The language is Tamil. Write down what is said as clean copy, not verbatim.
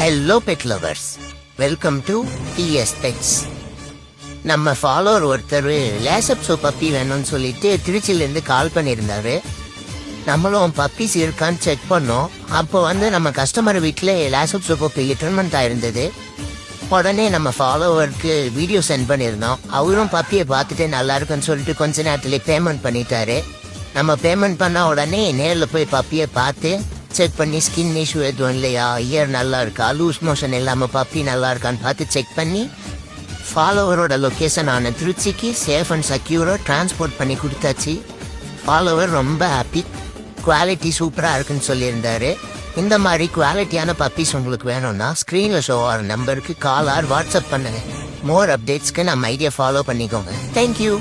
Hello pet lovers, welcome to DS pets. நம்ம ஃபாலோவர் ஒருத்தர் லேசப் சோ பப்பி வேணும்னு சொல்லிட்டு திருச்சியிலேருந்து கால் பண்ணியிருந்தாரு. நம்மளும் பப்பீஸ் இருக்கான்னு செக் பண்ணோம். அப்போ நம்ம கஸ்டமர் வீட்டில் லேசப் சோ பப்பி ரிட்டர்ன்மெண்ட் ஆயிருந்தது. உடனே நம்ம ஃபாலோவருக்கு வீடியோ சென்ட் பண்ணியிருந்தோம். அவரும் பப்பியை பார்த்துட்டு நல்லா இருக்குன்னு சொல்லிட்டு கொஞ்ச நேரத்துலேயே பேமெண்ட் பண்ணிட்டாரு. நம்ம பேமெண்ட் பண்ண உடனே நேரில் போய் பப்பியை பார்த்து செக் பண்ணி ஸ்கின் இஷ்யூ எதுவும் இல்லையா, இயர் நல்லா இருக்கா, லூஸ் மோஷன் இல்லாமல் பப்பி நல்லா இருக்கான்னு பார்த்து செக் பண்ணி ஃபாலோவரோட லொக்கேஷன் ஆன திருச்சிக்கு சேஃப் அண்ட் செக்யூராக டிரான்ஸ்போர்ட் பண்ணி கொடுத்தாச்சு. ஃபாலோவர் ரொம்ப ஹாப்பி, குவாலிட்டி சூப்பராக இருக்குன்னு சொல்லியிருந்தாரு. இந்த மாதிரி குவாலிட்டியான பப்பீஸ் உங்களுக்கு வேணும்னா ஸ்க்ரீனில் ஷோ ஆகிற நம்பருக்கு கால் ஆர் வாட்ஸ்அப் பண்ணுங்க. மோர் அப்டேட்ஸ்க்கு நம்ம ஐடியா ஃபாலோ பண்ணிக்கோங்க. தேங்க்யூ.